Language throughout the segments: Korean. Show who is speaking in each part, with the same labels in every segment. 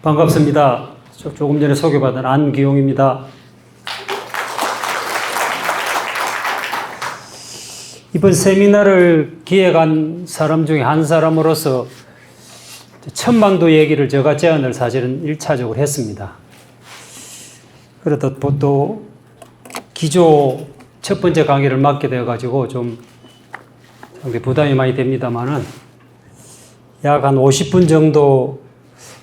Speaker 1: 반갑습니다. 조금 전에 소개받은 안기용입니다. 이번 세미나를 기획한 사람 중에 한 사람으로서 천만도 얘기를 제가 제안을 사실은 1차적으로 했습니다. 그래도 또 기조 첫 번째 강의를 맡게 되어가지고 좀 부담이 많이 됩니다만은 약 한 50분 정도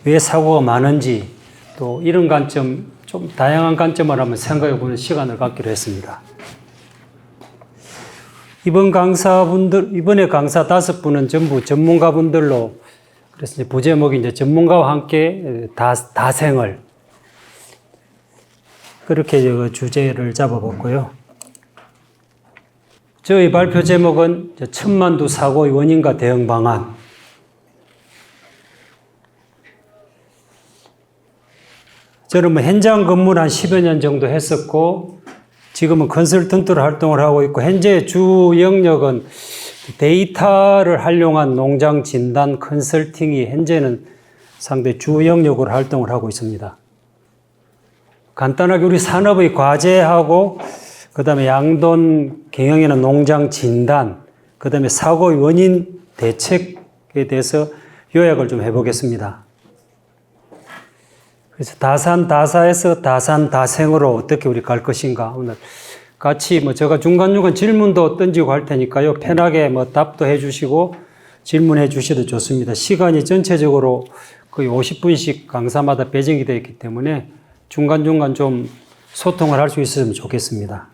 Speaker 1: 왜 사고가 많은지 또 이런 관점, 좀 다양한 관점을 한번 생각해 보는 시간을 갖기로 했습니다. 이번에 강사 5분은 전부 전문가분들로, 그래서 이제 부제목이 이제 전문가와 함께 다생을, 그렇게 주제를 잡아봤고요. 저희 발표 제목은 천만두 사고의 원인과 대응 방안. 저는 현장 근무를 한 10여 년 정도 했었고, 지금은 컨설턴트로 활동을 하고 있고, 현재 주 영역은 데이터를 활용한 농장 진단 컨설팅이 현재는 상당히 주 영역으로 활동을 하고 있습니다. 간단하게 우리 산업의 과제하고, 그 다음에 양돈 경영이나 농장 진단, 그 다음에 사고의 원인 대책에 대해서 요약을 좀 해보겠습니다. 그래서 다산다사에서 다산다생으로 어떻게 우리 갈 것인가. 오늘 같이 제가 중간중간 질문도 던지고 할 테니까요. 편하게 답도 해 주시고 질문해 주셔도 좋습니다. 시간이 전체적으로 거의 50분씩 강사마다 배정이 되어 있기 때문에 중간중간 좀 소통을 할 수 있으면 좋겠습니다.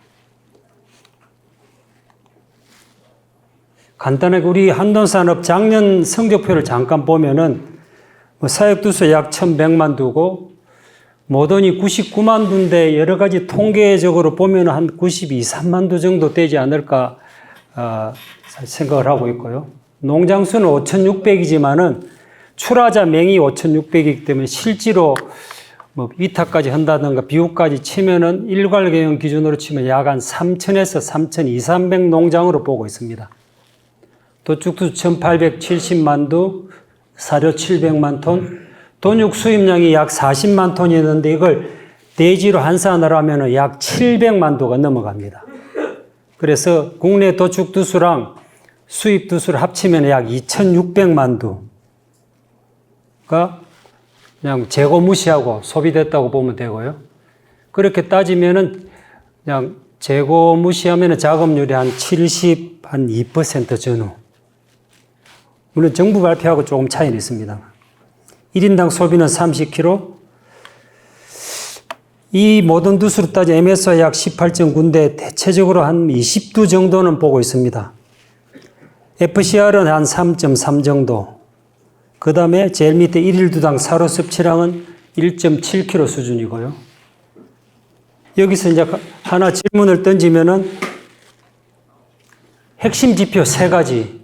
Speaker 1: 간단하게 우리 한돈산업 작년 성적표를 잠깐 보면은 사역두수 약 1,100만 두고 모돈이 99만 두인데 여러 가지 통계적으로 보면 한 92, 3만 두 정도 되지 않을까 생각을 하고 있고요. 농장수는 5,600이지만은 출하자 명이 5,600이기 때문에 실제로 위탁까지 한다든가 비용까지 치면은 일괄 경영 기준으로 치면 약 한 3,000에서 3,200 농장으로 보고 있습니다. 도축두수 1,870만 두, 사료 700만 톤, 돈육 수입량이 약 40만 톤이었는데 이걸 대지로 환산을 하면 약 700만 두가 넘어갑니다. 그래서 국내 도축두수랑 수입두수를 합치면 약 2,600만 두가 그냥 재고 무시하고 소비됐다고 보면 되고요. 그렇게 따지면은 그냥 재고 무시하면 작업률이 한 2% 전후. 물론 정부 발표하고 조금 차이는 있습니다. 1인당 소비는 30kg. 이 모든 두수로 따져 MS와 약 18.9인데 대체적으로 한 20두 정도는 보고 있습니다. FCR은 한 3.3 정도. 그 다음에 제일 밑에 1일 두당 사료 섭취량은 1.7kg 수준이고요. 여기서 이제 하나 질문을 던지면은 핵심 지표 3가지.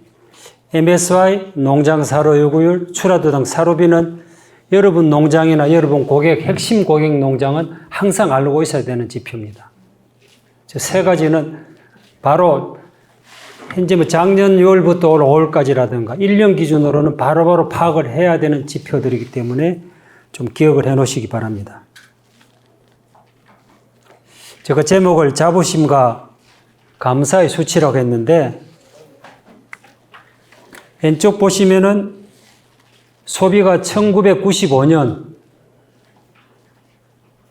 Speaker 1: MSY, 농장 사료 요구율, 출하두당 사료비는 여러분 농장이나 여러분 고객, 핵심 고객 농장은 항상 알고 있어야 되는 지표입니다. 저 3가지는 바로 현재 작년 6월부터 올 5월까지라든가 1년 기준으로는 바로바로 파악을 해야 되는 지표들이기 때문에 좀 기억을 해 놓으시기 바랍니다. 제가 제목을 자부심과 감사의 수치라고 했는데 왼쪽 보시면은 소비가 1995년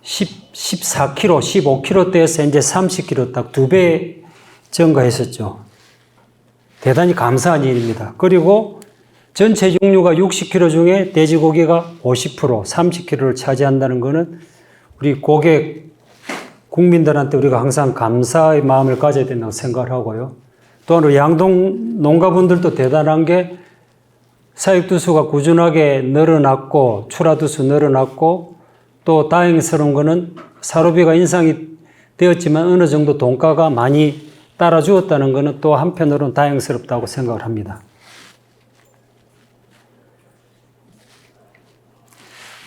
Speaker 1: 14kg, 15kg대에서 이제 30kg 딱 2배 증가했었죠. 대단히 감사한 일입니다. 그리고 전체 육류가 60kg 중에 돼지고기가 50%, 30kg를 차지한다는 것은 우리 고객, 국민들한테 우리가 항상 감사의 마음을 가져야 된다고 생각을 하고요. 또한 우리 양동 농가분들도 대단한 게 사육두수가 꾸준하게 늘어났고 출하두수 늘어났고 또 다행스러운 거는 사료비가 인상이 되었지만 어느 정도 돈가가 많이 따라주었다는 것은 또 한편으로는 다행스럽다고 생각을 합니다.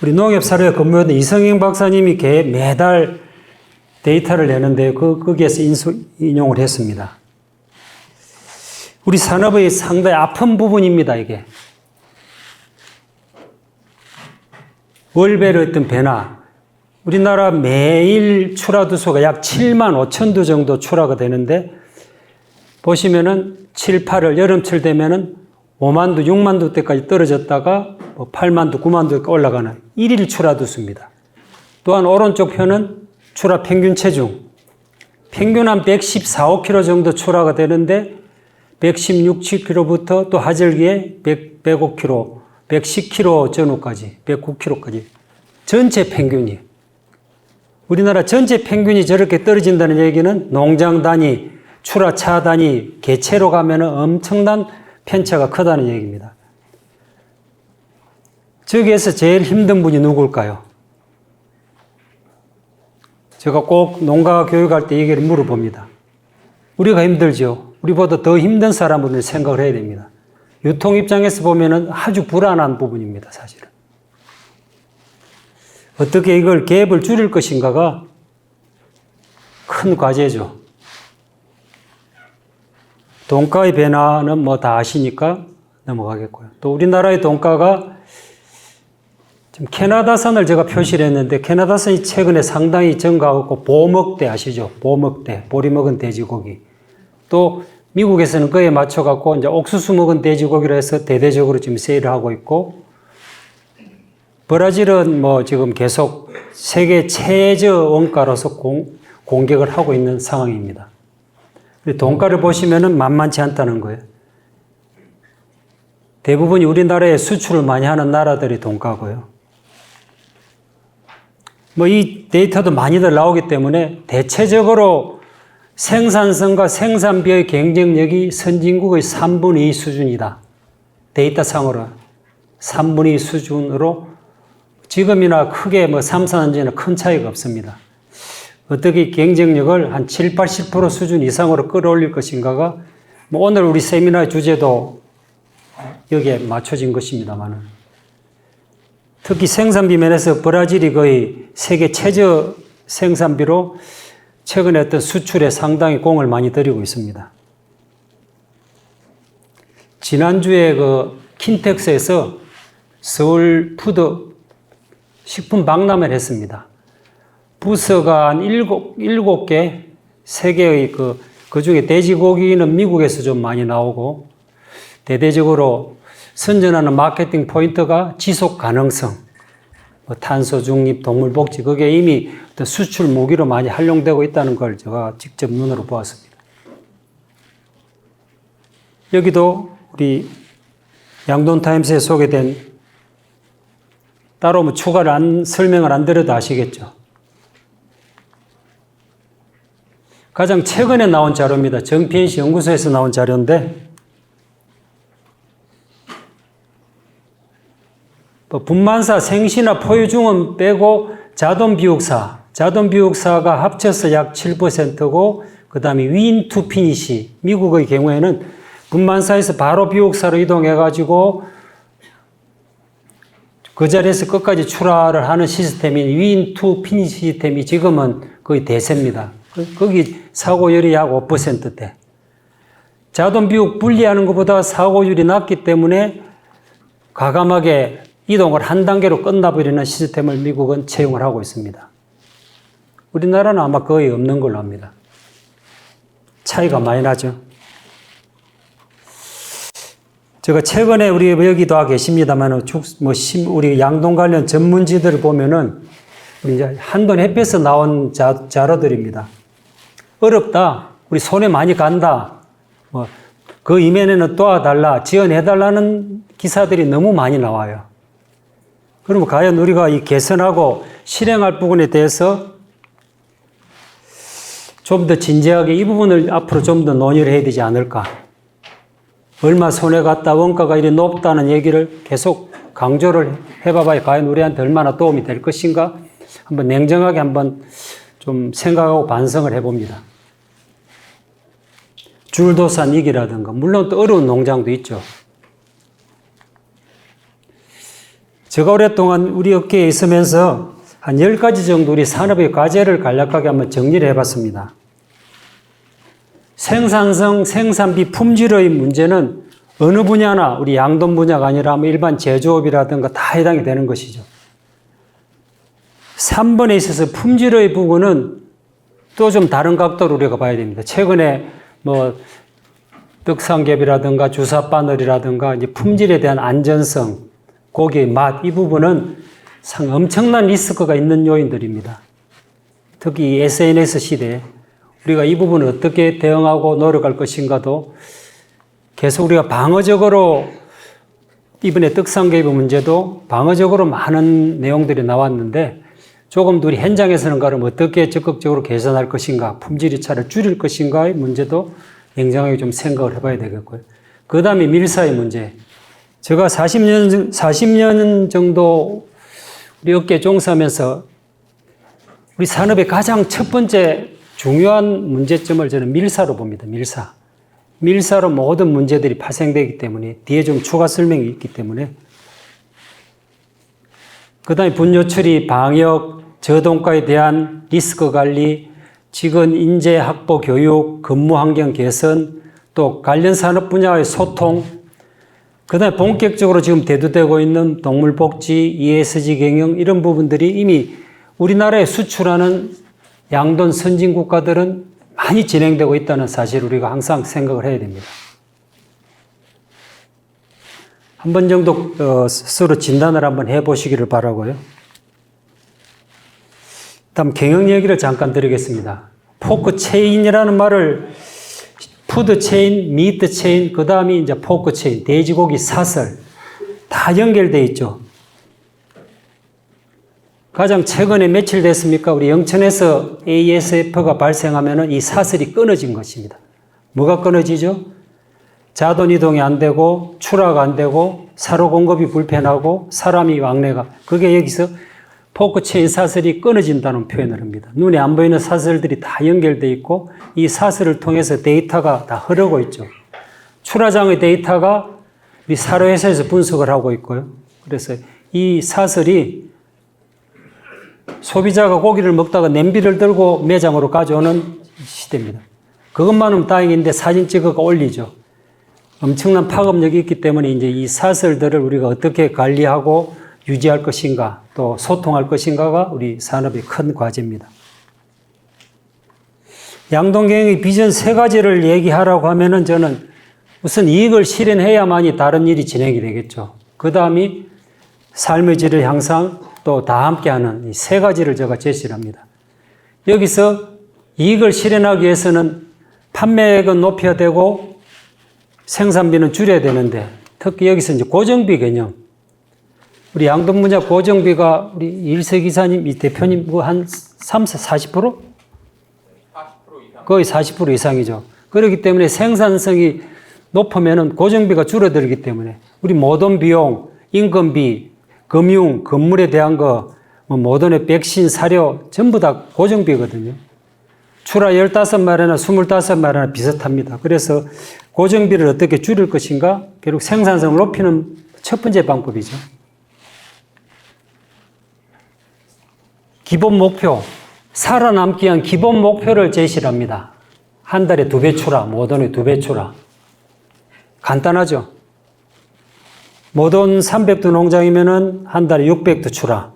Speaker 1: 우리 농협사료에 근무했던 이성영 박사님이 매달 데이터를 내는데 거기에서 인용을 했습니다. 우리 산업의 상당히 아픈 부분입니다, 이게. 월별의 어떤 변화. 우리나라 매일 출하두수가 약 7만 5천 두 정도 출하가 되는데 보시면은 7, 8월 여름철 되면은 5만 두, 6만 두 때까지 떨어졌다가 8만 두, 9만 두까지 올라가는 일일 출하두수입니다. 또한 오른쪽 편은 출하 평균 체중. 평균 한 114, 5kg 정도 출하가 되는데 116, 7kg부터 또 하절기에 105kg, 110kg 전후까지, 109kg까지 전체 평균이. 우리나라 전체 평균이 저렇게 떨어진다는 얘기는 농장 단위, 출하차 단위, 개체로 가면 엄청난 편차가 크다는 얘기입니다. 저기에서 제일 힘든 분이 누굴까요? 제가 꼭 농가 교육할 때 얘기를 물어봅니다. 우리가 힘들죠. 우리보다 더 힘든 사람을 생각을 해야 됩니다. 유통 입장에서 보면 아주 불안한 부분입니다, 사실은. 어떻게 이걸 갭을 줄일 것인가가 큰 과제죠. 돈가의 변화는 뭐 다 아시니까 넘어가겠고요. 또 우리나라의 돈가가 지금 캐나다산을 제가 표시를 했는데 캐나다산이 최근에 상당히 증가하고 보먹대 아시죠? 보먹대, 보리 먹은 돼지고기. 또 미국에서는 그에 맞춰갖고 이제 옥수수 먹은 돼지고기로 해서 대대적으로 지금 세일을 하고 있고 브라질은 뭐 지금 계속 세계 최저 원가로서 공격을 하고 있는 상황입니다. 돈가를 보시면은 만만치 않다는 거예요. 대부분이 우리나라에 수출을 많이 하는 나라들이 돈가고요. 뭐 이 데이터도 많이들 나오기 때문에 대체적으로 생산성과 생산비의 경쟁력이 선진국의 3분의 2 수준이다. 데이터상으로 3분의 2 수준으로 지금이나 크게 뭐 3, 4년전에는 큰 차이가 없습니다. 어떻게 경쟁력을 한 7, 80% 수준 이상으로 끌어올릴 것인가가 뭐 오늘 우리 세미나의 주제도 여기에 맞춰진 것입니다만은 특히 생산비 면에서 브라질이 거의 세계 최저 생산비로 최근에 어떤 수출에 상당히 공을 많이 들이고 있습니다. 지난주에 그 킨텍스에서 서울 푸드 식품 박람회를 했습니다. 부서가 한 7개, 세계의 그 중에 돼지고기는 미국에서 좀 많이 나오고, 대대적으로 선전하는 마케팅 포인트가 지속 가능성, 뭐 탄소 중립, 동물 복지, 그게 이미 수출 무기로 많이 활용되고 있다는 걸 제가 직접 눈으로 보았습니다. 여기도 우리 양돈타임스에 소개된 따로 뭐 추가를 설명을 안 드려도 아시겠죠. 가장 최근에 나온 자료입니다. 정PNC 연구소에서 나온 자료인데 분만사, 생시나 포유중은 빼고 자동비육사가 합쳐서 약 7%고 그 다음에 윈 투 피니시, 미국의 경우에는 분만사에서 바로 비육사로 이동해가지고 그 자리에서 끝까지 출하를 하는 시스템인 윈 투 피니시 시스템이 지금은 거의 대세입니다. 거기 사고율이 약 5%대. 자동비육 분리하는 것보다 사고율이 낮기 때문에 과감하게 이동을 한 단계로 끝나버리는 시스템을 미국은 채용을 하고 있습니다. 우리나라는 아마 거의 없는 걸로 압니다. 차이가 많이 나죠. 제가 최근에 우리 여기도 와 계십니다만, 우리 양동 관련 전문지들을 보면은, 우리 이제 한돈 햇볕에서 나온 자료들입니다. 어렵다. 우리 손에 많이 간다. 그 이면에는 도와달라. 지원해달라는 기사들이 너무 많이 나와요. 그러면 과연 우리가 이 개선하고 실행할 부분에 대해서 좀 더 진지하게 이 부분을 앞으로 좀 더 논의를 해야 되지 않을까. 얼마 손해 갔다 원가가 이리 높다는 얘기를 계속 강조를 해봐봐야 과연 우리한테 얼마나 도움이 될 것인가 한번 냉정하게 한번 좀 생각하고 반성을 해봅니다. 줄도산 이기라든가 물론 또 어려운 농장도 있죠. 제가 오랫동안 우리 업계에 있으면서 한 10가지 정도 우리 산업의 과제를 간략하게 한번 정리를 해봤습니다. 생산성, 생산비, 품질의 문제는 어느 분야나 우리 양돈 분야가 아니라 일반 제조업이라든가 다 해당이 되는 것이죠. 3번에 있어서 품질의 부분은 또 좀 다른 각도로 우리가 봐야 됩니다. 최근에 뭐 떡삼겹이라든가 주사바늘이라든가 이제 품질에 대한 안전성, 고기의 맛, 이 부분은 엄청난 리스크가 있는 요인들입니다. 특히 이 SNS 시대에 우리가 이 부분을 어떻게 대응하고 노력할 것인가도 계속 우리가 방어적으로 이번에 떡삼겹 문제도 방어적으로 많은 내용들이 나왔는데 조금 더 우리 현장에서는 그럼 어떻게 적극적으로 개선할 것인가, 품질의 차를 줄일 것인가의 문제도 냉정하게 좀 생각을 해봐야 되겠고요. 그 다음에 밀사의 문제. 제가 40년 정도 우리 업계에 종사하면서 우리 산업의 가장 첫 번째 중요한 문제점을 저는 밀사로 봅니다. 밀사. 밀사로 모든 문제들이 파생되기 때문에 뒤에 좀 추가 설명이 있기 때문에 그 다음에 분뇨 처리, 방역, 저동가에 대한 리스크 관리, 직원 인재 확보 교육, 근무 환경 개선, 또 관련 산업 분야의 소통, 그 다음에 본격적으로 지금 대두되고 있는 동물복지, ESG 경영 이런 부분들이 이미 우리나라에 수출하는 양돈 선진 국가들은 많이 진행되고 있다는 사실을 우리가 항상 생각을 해야 됩니다. 한 번 정도 스스로 진단을 한번 해보시기를 바라고요. 다음 경영 얘기를 잠깐 드리겠습니다. 포크 체인이라는 말을 푸드 체인, 미트 체인, 그 다음이 이제 포크 체인, 돼지고기 사슬 다 연결되어 있죠. 가장 최근에 며칠 됐습니까? 우리 영천에서 ASF가 발생하면은 이 사슬이 끊어진 것입니다. 뭐가 끊어지죠? 자돈 이동이 안 되고 출하가 안 되고 사료 공급이 불편하고 사람이 왕래가 그게 여기서 포크 체인 사슬이 끊어진다는 표현을 합니다. 눈에 안 보이는 사슬들이 다 연결되어 있고 이 사슬을 통해서 데이터가 다 흐르고 있죠. 출하장의 데이터가 우리 사료회사에서 분석을 하고 있고요. 그래서 이 사슬이 소비자가 고기를 먹다가 냄비를 들고 매장으로 가져오는 시대입니다. 그것만은 다행인데 사진 찍어 올리죠. 엄청난 파급력이 있기 때문에 이제 이 사슬들을 우리가 어떻게 관리하고 유지할 것인가 또 소통할 것인가가 우리 산업의 큰 과제입니다. 양동경영의 비전 3가지를 얘기하라고 하면은 저는 우선 이익을 실현해야만이 다른 일이 진행이 되겠죠. 그 다음이 삶의 질의 향상 또 다 함께하는 이 3가지를 제가 제시를 합니다. 여기서 이익을 실현하기 위해서는 판매액은 높여야 되고 생산비는 줄여야 되는데 특히 여기서 이제 고정비 개념. 우리 양돈 분야 고정비가 우리 일세 기사님, 이 대표님 한 30, 40%? 40% 이상. 거의 40% 이상이죠. 그렇기 때문에 생산성이 높으면은 고정비가 줄어들기 때문에 우리 모든 비용, 인건비, 금융, 건물에 대한 거, 모든의 백신, 사료 전부 다 고정비거든요. 출하 15마리나 25마리나 비슷합니다. 그래서 고정비를 어떻게 줄일 것인가? 결국 생산성을 높이는 첫 번째 방법이죠. 기본 목표, 살아남기 위한 기본 목표를 제시를 합니다. 한 달에 2배 출하, 모던의 2배 출하. 간단하죠? 모던 300도 농장이면은 한 달에 600도 출하,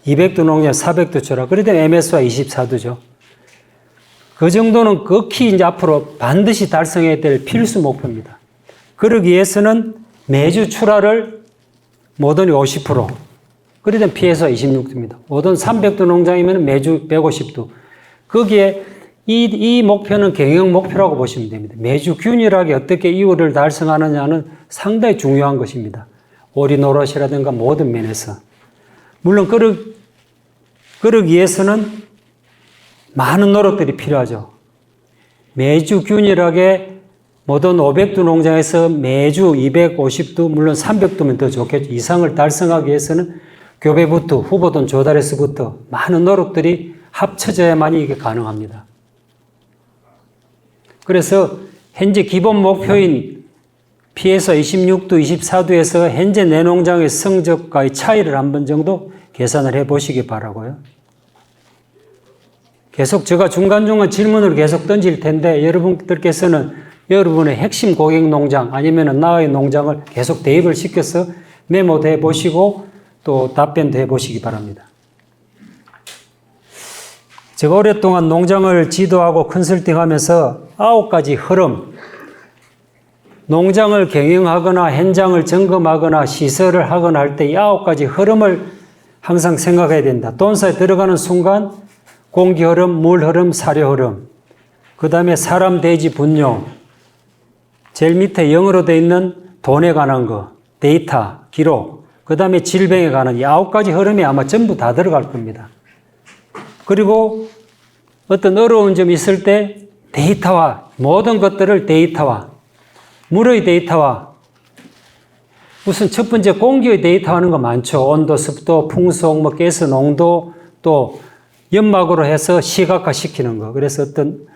Speaker 1: 200도 농장 400도 출하. 그러다 MS와 24도죠. 그 정도는 극히 이제 앞으로 반드시 달성해야 될 필수 목표입니다. 그러기 위해서는 매주 출하를 모던이 50%, 그러다 PS와 26도입니다. 모던 300도 농장이면 매주 150도. 거기에 이 목표는 경영 목표라고 보시면 됩니다. 매주 균일하게 어떻게 이유를 달성하느냐는 상당히 중요한 것입니다. 오리 노릇이라든가 모든 면에서. 물론 그러기 위해서는 많은 노력들이 필요하죠. 매주 균일하게 모든 500도 농장에서 매주 250도, 물론 300도면 더 좋겠죠. 이상을 달성하기 위해서는 교배부터 후보돈 조달에서부터 많은 노력들이 합쳐져야만이 이게 가능합니다. 그래서 현재 기본 목표인 PS와 26도, 24도에서 현재 내 농장의 성적과의 차이를 한 번 정도 계산을 해보시기 바라고요. 계속 제가 중간중간 질문을 계속 던질 텐데 여러분들께서는 여러분의 핵심 고객 농장 아니면 나의 농장을 계속 대입을 시켜서 메모도 해보시고 또 답변도 해보시기 바랍니다. 제가 오랫동안 농장을 지도하고 컨설팅하면서 9가지 흐름, 농장을 경영하거나 현장을 점검하거나 시설을 하거나 할 때 이 9가지 흐름을 항상 생각해야 된다. 돈사에 들어가는 순간 공기 흐름, 물 흐름, 사료 흐름, 그 다음에 사람, 대지, 분뇨, 제일 밑에 영어로 되어 있는 돈에 관한 거, 데이터, 기록, 그 다음에 질병에 관한 이 9가지 흐름이 아마 전부 다 들어갈 겁니다. 그리고 어떤 어려운 점이 있을 때 데이터화, 모든 것들을 데이터화, 물의 데이터화, 우선 첫 번째 공기의 데이터화하는 거 많죠. 온도, 습도, 풍속, 가스 농도, 또 연막으로 해서 시각화 시키는 거. 그래서 어떤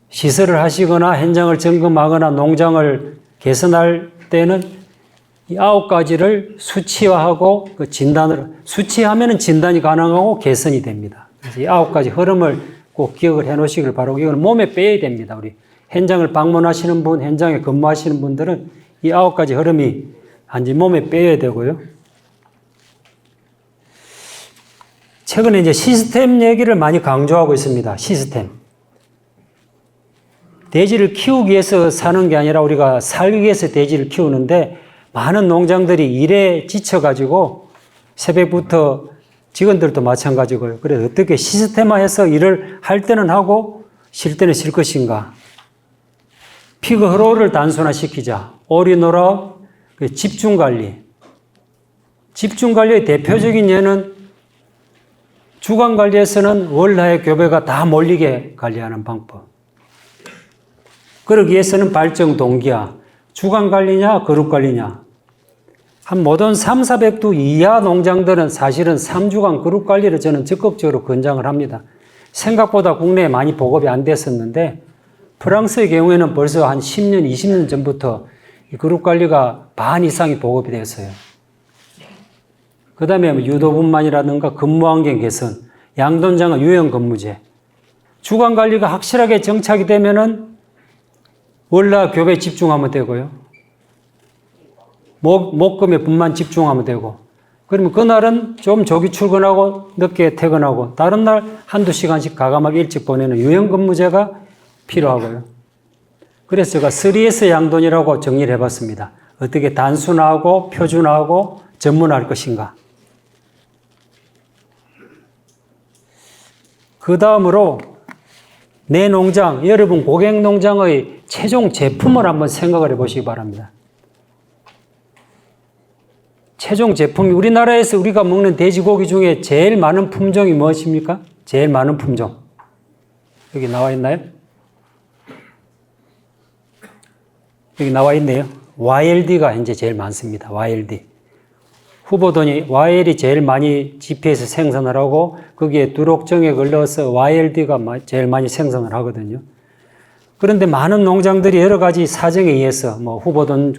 Speaker 1: 시설을 하시거나 현장을 점검하거나 농장을 개선할 때는 이 9가지를 수치화하고 그 진단을, 수치하면 진단이 가능하고 개선이 됩니다. 그래서 이 9가지 흐름을 꼭 기억을 해 놓으시길 바라고, 이건 몸에 빼야 됩니다. 우리 현장을 방문하시는 분, 현장에 근무하시는 분들은 이 9가지 흐름이 단지 몸에 빼야 되고요. 최근에 이제 시스템 얘기를 많이 강조하고 있습니다. 시스템. 돼지를 키우기 위해서 사는 게 아니라 우리가 살기 위해서 돼지를 키우는데, 많은 농장들이 일에 지쳐가지고 새벽부터 직원들도 마찬가지고요. 그래서 어떻게 시스템화해서 일을 할 때는 하고 쉴 때는 쉴 것인가. 피그 흐로를 단순화시키자. 오리노라, 집중관리. 집중관리의 대표적인 예는 주간관리에서는 월하의 교배가 다 몰리게 관리하는 방법. 그러기 위해서는 발정 동기화. 주간관리냐 그룹관리냐. 한 모든 3,400두 이하 농장들은 사실은 3주간 그룹관리를 저는 적극적으로 권장을 합니다. 생각보다 국내에 많이 보급이 안 됐었는데 프랑스의 경우에는 벌써 한 10년, 20년 전부터 이 그룹관리가 반 이상이 보급이 됐어요. 그 다음에 유도분만이라든가 근무환경 개선, 양돈장어 유형근무제. 주간관리가 확실하게 정착이 되면은 월화 교배 집중하면 되고요. 목금에 분만 집중하면 되고. 그러면 그날은 좀 조기 출근하고 늦게 퇴근하고 다른 날 한두 시간씩 가감하게 일찍 보내는 유형근무제가 필요하고요. 그래서 제가 3S 양돈이라고 정리를 해봤습니다. 어떻게 단순화하고 표준화하고 전문화할 것인가. 그 다음으로 내 농장, 여러분 고객 농장의 최종 제품을 한번 생각을 해보시기 바랍니다. 최종 제품이 우리나라에서 우리가 먹는 돼지고기 중에 제일 많은 품종이 무엇입니까? 제일 많은 품종. 여기 나와 있나요? 여기 나와 있네요. YLD가 현재 제일 많습니다. YLD. 후보돈이 YL이 제일 많이 GP에서 생산을 하고 거기에 두록정액을 넣어서 YLD가 제일 많이 생산을 하거든요. 그런데 많은 농장들이 여러 가지 사정에 의해서 후보돈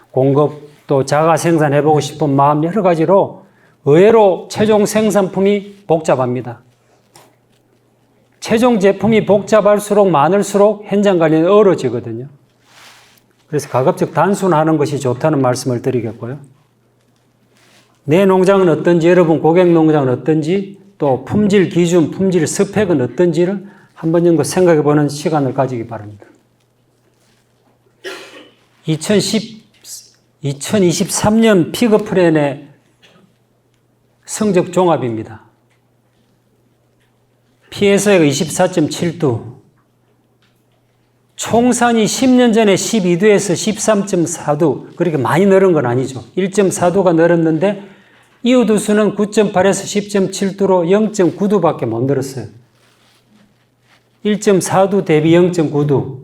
Speaker 1: 공급 또 자가 생산해보고 싶은 마음 여러 가지로 의외로 최종 생산품이 복잡합니다. 최종 제품이 복잡할수록 많을수록 현장 관리는 어려워지거든요. 그래서 가급적 단순화하는 것이 좋다는 말씀을 드리겠고요. 내 농장은 어떤지, 여러분 고객 농장은 어떤지, 또 품질 기준, 품질 스펙은 어떤지를 한 번 정도 생각해 보는 시간을 가지기 바랍니다. 2023년 피그 플랜의 성적 종합입니다. PSA가 24.7두, 총산이 10년 전에 12두에서 13.4두, 그렇게 많이 늘은 건 아니죠. 1.4두가 늘었는데 이후두수는 9.8에서 10.7두로 0.9두밖에 못 늘었어요. 1.4두 대비 0.9두.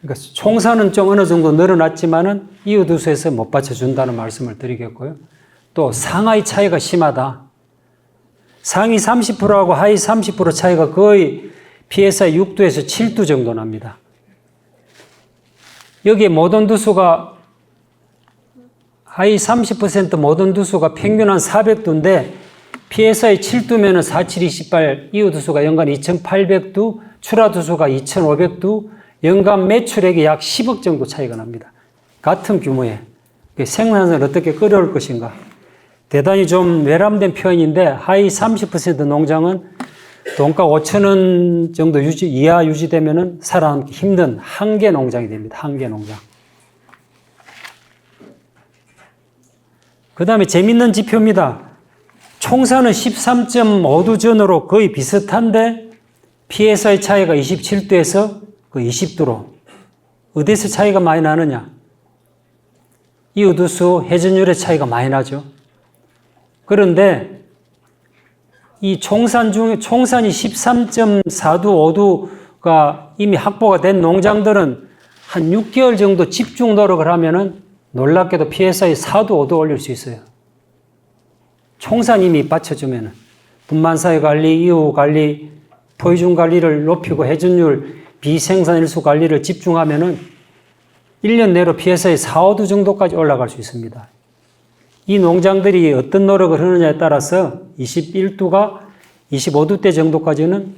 Speaker 1: 그러니까 총산은 좀 어느 정도 늘어났지만은 이후두수에서 못 받쳐준다는 말씀을 드리겠고요. 또 상하이 차이가 심하다. 상위 30%하고 하위 30% 차이가 거의 PSI 6두에서 7두 정도 납니다. 여기에 모든 두수가 하위 30% 모든 두수가 평균 한 400두인데 PSI 7두면은 4728, 이후 두수가 연간 2800두, 출하 두수가 2500두, 연간 매출액이 약 10억 정도 차이가 납니다. 같은 규모에 생산을 어떻게 끌어올 것인가. 대단히 좀 외람된 표현인데 하위 30% 농장은 돈가 5,000원 정도 이하 유지되면은 살아남기 힘든 한계 농장이 됩니다. 한계 농장. 그 다음에 재밌는 지표입니다. 총산은 13.5도 전후로 거의 비슷한데 PSI 차이가 27도에서 그 20도로. 어디서 차이가 많이 나느냐? 이 우두수 회전율의 차이가 많이 나죠. 그런데 이 총산이 13.4도, 5도가 이미 확보가 된 농장들은 한 6개월 정도 집중 노력을 하면은 놀랍게도 PSI 4도, 5도 올릴 수 있어요. 총산 이미 받쳐주면은. 분만사의 관리, 이후 관리, 포유중 관리를 높이고 회전율, 비생산일수 관리를 집중하면은 1년 내로 PSI 4, 5도 정도까지 올라갈 수 있습니다. 이 농장들이 어떤 노력을 하느냐에 따라서 21도가 25도대 정도까지는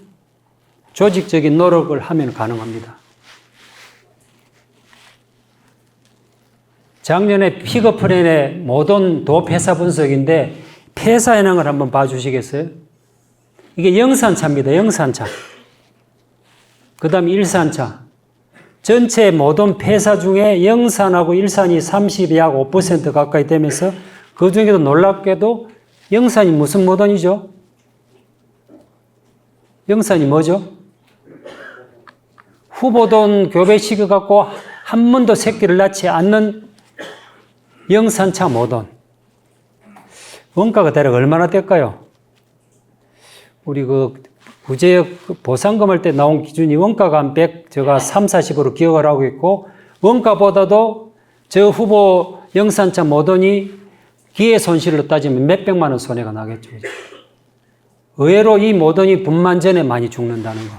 Speaker 1: 조직적인 노력을 하면 가능합니다. 작년에 피그프렌의 모던 도 폐사 분석인데 폐사 현황을 한번 봐주시겠어요? 이게 영산차입니다. 영산차. 그 다음 일산차. 전체 모든 폐사 중에 영산하고 일산이 30약 5% 가까이 되면서 그 중에도 놀랍게도 영산이 무슨 모던이죠? 영산이 뭐죠? 후보돈 교배시켜갖고 한 번도 새끼를 낳지 않는 영산차 모던. 원가가 대략 얼마나 될까요? 우리 구제역 보상금할 때 나온 기준이 원가가 한 100, 제가 3, 40으로 기억을 하고 있고, 원가보다도 저 후보 영산차 모던이 기회 손실로 따지면 몇백만 원 손해가 나겠죠. 의외로 이 모던이 분만 전에 많이 죽는다는 거.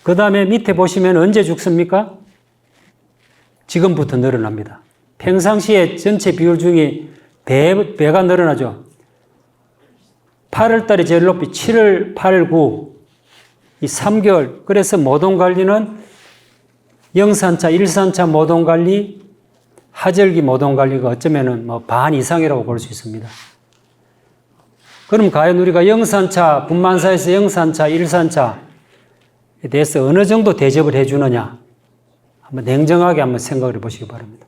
Speaker 1: 그 다음에 밑에 보시면 언제 죽습니까? 지금부터 늘어납니다. 평상시에 전체 비율 중에 배가 늘어나죠. 8월 달에 제일 높이 7월, 8월, 9, 이 3개월. 그래서 모동 관리는 영산차, 일산차 모동 관리, 하절기 모동 관리가 어쩌면은 반 이상이라고 볼 수 있습니다. 그럼 과연 우리가 영산차, 분만사에서 영산차, 일산차에 대해서 어느 정도 대접을 해주느냐? 한번 냉정하게 한번 생각을 해 보시기 바랍니다.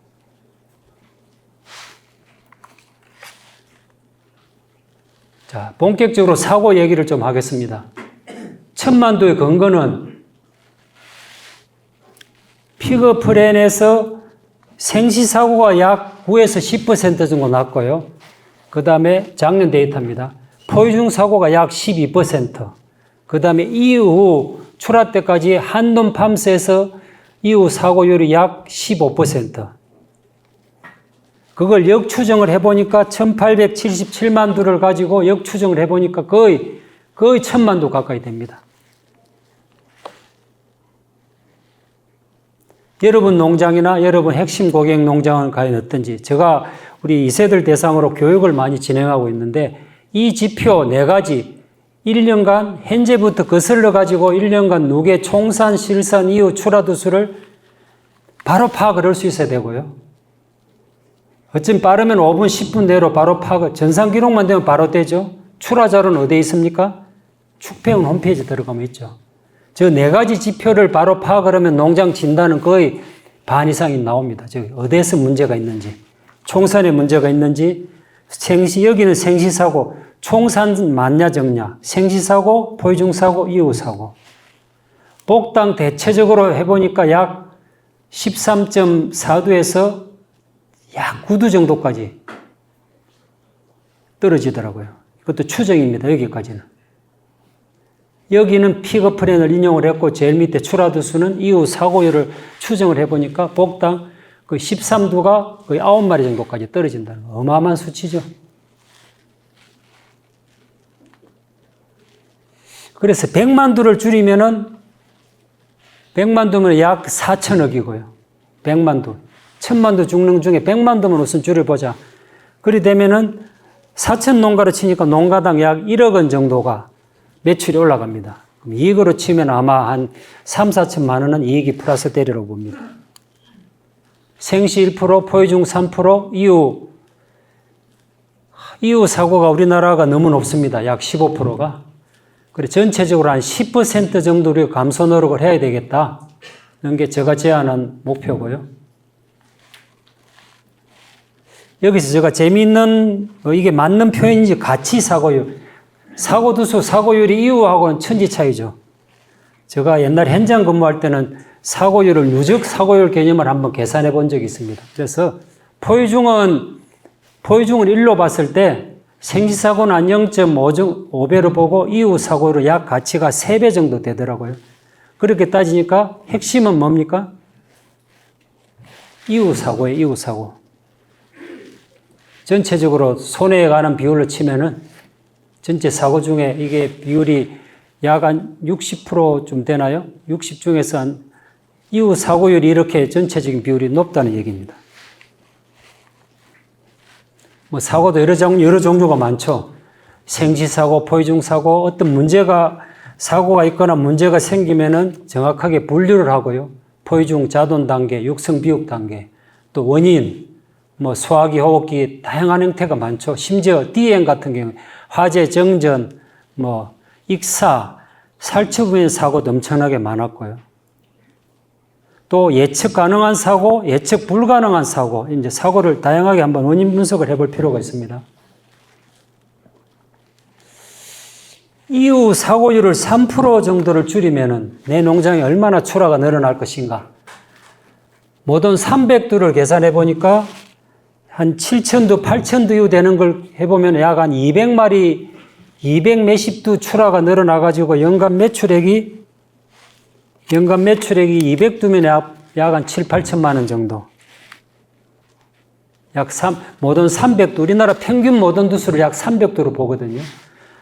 Speaker 1: 자, 본격적으로 사고 얘기를 좀 하겠습니다. 천만도의 근거는 피그프렌에서 생시사고가 약 9에서 10% 정도 났고요. 그 다음에 작년 데이터입니다. 포유중 사고가 약 12%. 그 다음에 이후 출하 때까지 한돈 팜스에서 이후 사고율이 약 15%. 그걸 역추정을 해보니까 1877만 두를 가지고 역추정을 해보니까 거의 1000만 두 가까이 됩니다. 여러분 농장이나 여러분 핵심 고객 농장은 과연 어떤지, 제가 우리 2세들 대상으로 교육을 많이 진행하고 있는데 이 지표 4가지 1년간 현재부터 거슬러 가지고 1년간 누계 총산, 실산, 이후 출하두 수를 바로 파악을 할 수 있어야 되고요. 어쩜 빠르면 5분, 10분 내로 바로 파악을, 전산 기록만 되면 바로 되죠. 출하 자료는 어디에 있습니까? 축배원 홈페이지에 들어가면 있죠. 저 4가지 지표를 바로 파악을 하면 농장 진단은 거의 반 이상이 나옵니다. 저기 어디에서 문제가 있는지, 총산에 문제가 있는지, 여기는 생시사고, 총산 맞냐 적냐, 생시사고, 포유중사고, 이후사고. 복당 대체적으로 해보니까 약 13.4도에서 약 9도 정도까지 떨어지더라고요. 이것도 추정입니다. 여기까지는. 여기는 피그프렌을 인용을 했고 제일 밑에 출하두 수는 이후 사고율을 추정을 해보니까 복당 그 13도가 거의 9마리 정도까지 떨어진다는 거. 어마어마한 수치죠. 그래서 100만 두를 줄이면은 100만 두면 약 4천억이고요. 100만 두. 1000만 두 죽는 중에 100만 두면 우선 줄여보자. 그리 되면은 4천 농가로 치니까 농가당 약 1억 원 정도가 매출이 올라갑니다. 그럼 이익으로 치면 아마 한 3, 4천만 원은 이익이 플러스 되리라고 봅니다. 생시 1%, 포유중 3%, 이후 사고가 우리나라가 너무 높습니다. 약 15%가. 그래, 전체적으로 한 10% 정도 우리가 감소 노력을 해야 되겠다. 이런 게 제가 제안한 목표고요. 여기서 제가 재미있는, 이게 맞는 표현인지 가치 사고율. 사고두수 사고율이 이후하고는 천지 차이죠. 제가 옛날에 현장 근무할 때는 사고율을 누적 사고율 개념을 한번 계산해 본 적이 있습니다. 그래서 포유중은 1로 봤을 때 생시사고는 한 0.5배로 보고 이후 사고율은 약 가치가 3배 정도 되더라고요. 그렇게 따지니까 핵심은 뭡니까? 이후 사고예요, 이후 사고. 전체적으로 손해에 관한 비율로 치면은 전체 사고 중에 이게 비율이 약 한 60%좀 되나요? 60 중에서 한 이후 사고율이 이렇게 전체적인 비율이 높다는 얘기입니다. 뭐 사고도 여러 종류가 많죠. 생시사고, 포유중사고, 어떤 사고가 있거나 문제가 생기면은 정확하게 분류를 하고요. 포유중, 자돈 단계, 육성, 비육 단계, 또 원인, 뭐 소화기, 호흡기, 다양한 형태가 많죠. 심지어 DN 같은 경우 화재, 정전, 뭐 익사, 살처분인 사고도 엄청나게 많았고요. 또 예측 가능한 사고, 예측 불가능한 사고, 이제 사고를 다양하게 한번 원인 분석을 해볼 필요가 있습니다. 이후 사고율을 3% 정도를 줄이면은 내 농장에 얼마나 출하가 늘어날 것인가. 모든 300두를 계산해 보니까 한 7,000두, 8,000두 이후 되는 걸 해보면 약 한 200마리, 200 몇십 두 출하가 늘어나가지고 연간 매출액이 200두면 약 한 7, 8천만 원 정도. 모든 300두, 우리나라 평균 모든 두수를 약 300두로 보거든요.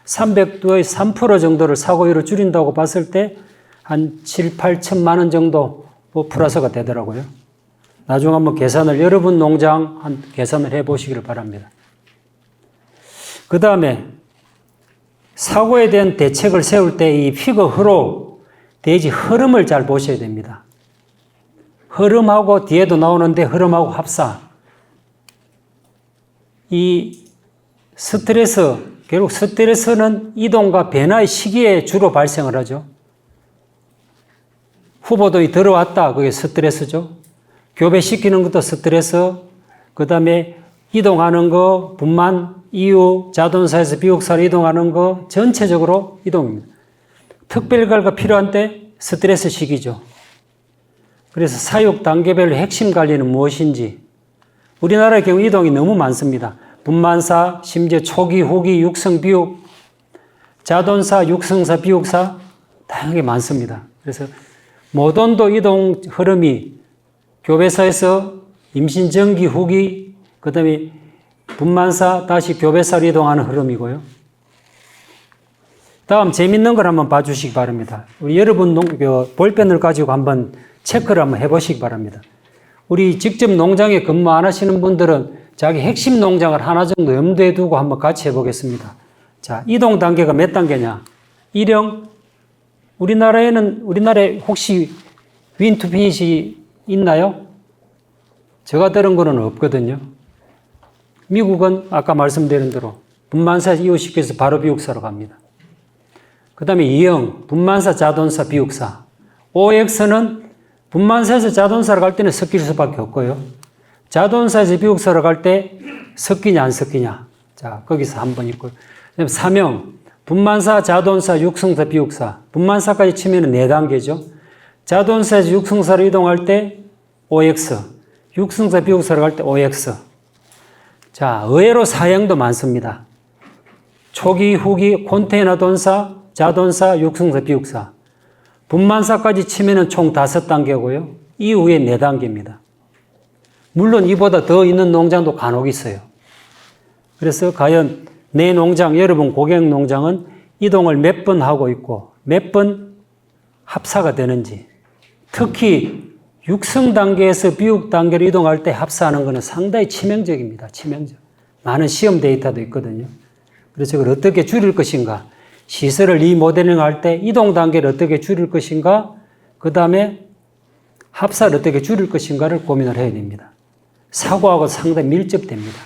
Speaker 1: 300두의 3% 정도를 사고율을 줄인다고 봤을 때 한 7, 8천만 원 정도 플러스가 되더라고요. 나중에 한번 여러분 농장 계산을 해 보시기를 바랍니다. 그 다음에 사고에 대한 대책을 세울 때 이 피거 흐로, 대지 흐름을 잘 보셔야 됩니다. 흐름하고 뒤에도 나오는데 흐름하고 합사. 이 결국 스트레스는 이동과 변화의 시기에 주로 발생을 하죠. 후보들이 들어왔다. 그게 스트레스죠. 교배시키는 것도 스트레스. 그 다음에 이동하는 거, 분만, 이후, 자동사에서 비옥사로 이동하는 거, 전체적으로 이동입니다. 특별관리가 필요한 때 스트레스 시기죠. 그래서 사육 단계별로 핵심 관리는 무엇인지. 우리나라의 경우 이동이 너무 많습니다. 분만사, 심지어 초기, 후기, 육성, 비육, 자돈사, 육성사, 비육사 다양하게 많습니다. 그래서 모돈도 이동 흐름이 교배사에서 임신 전기, 후기, 그 다음에 분만사, 다시 교배사로 이동하는 흐름이고요. 다음 재밌는 걸 한번 봐주시기 바랍니다. 우리 여러분 볼펜을 가지고 한번 체크를 한번 해보시기 바랍니다. 우리 직접 농장에 근무 안 하시는 분들은 자기 핵심 농장을 하나 정도 염두에 두고 한번 같이 해보겠습니다. 자, 이동 단계가 몇 단계냐? 1형. 우리나라에 혹시 윈투피닛이 있나요? 제가 들은 거는 없거든요. 미국은 아까 말씀드린 대로 분만사 이후시켜서 바로 비육사로 갑니다. 그 다음에 2형, 분만사, 자돈사, 비육사. OX는 분만사에서 자돈사로 갈 때는 섞일 수밖에 없고요. 자돈사에서 비육사로 갈 때 섞이냐 안 섞이냐. 자, 거기서 한 번 있고요. 그다음에 3형, 분만사, 자돈사, 육성사, 비육사. 분만사까지 치면 4단계죠. 자돈사에서 육성사로 이동할 때 OX, 육성사, 비육사로 갈 때 OX. 자, 의외로 사형도 많습니다. 초기, 후기, 컨테이너 돈사, 자돈사, 육성사, 비육사. 분만사까지 치면 총 5단계고요. 이후에 4단계입니다. 물론 이보다 더 있는 농장도 간혹 있어요. 그래서 과연 내 농장, 여러분 고객 농장은 이동을 몇 번 하고 있고 몇 번 합사가 되는지. 특히 육성 단계에서 비육 단계로 이동할 때 합사하는 것은 상당히 치명적입니다. 치명적. 많은 시험 데이터도 있거든요. 그래서 그걸 어떻게 줄일 것인가. 시설을 리모델링 할 때 이동 단계를 어떻게 줄일 것인가. 그 다음에 합사를 어떻게 줄일 것인가를 고민을 해야 됩니다. 사고하고 상당히 밀접됩니다.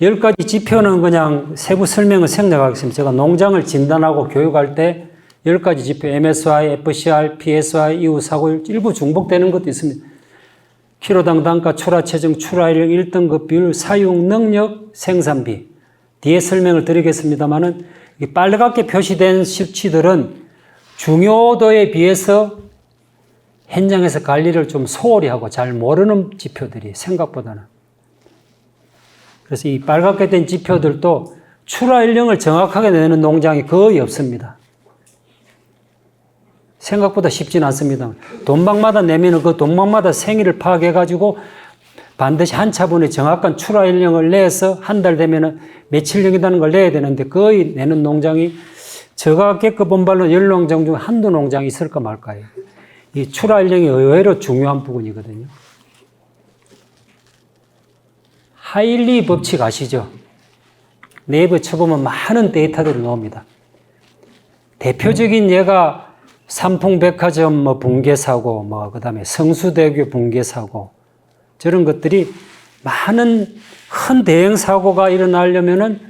Speaker 1: 10가지 지표는 그냥 세부 설명을 생략하겠습니다. 제가 농장을 진단하고 교육할 때 10가지 지표, MSY, FCR, PSY, 이후 사고율, 일부 중복되는 것도 있습니다. 키로당 단가, 출하 체중, 출하율, 1등급 비율, 사용 능력, 생산비. 뒤에 설명을 드리겠습니다만은 빨갛게 표시된 수치들은 중요도에 비해서 현장에서 관리를 좀 소홀히 하고 잘 모르는 지표들이 생각보다는. 그래서 이 빨갛게 된 지표들도 출하일령을 정확하게 내는 농장이 거의 없습니다. 생각보다 쉽진 않습니다. 돈방마다 내면은 그 돈방마다 생일을 파악해가지고 반드시 한 차분에 정확한 출하일령을 내서 한 달 되면은 며칠령이라는 걸 내야 되는데 거의 내는 농장이 제가 겪어본 바로 10농장 중 한두 농장이 있을까 말까요. 이 출하일령이 의외로 중요한 부분이거든요. 하일리 법칙 아시죠? 네이버 쳐보면 많은 데이터들이 나옵니다. 대표적인 예가 삼풍백화점 붕괴사고, 그다음에 성수대교 붕괴사고, 저런 것들이 많은 큰 대형 사고가 일어나려면은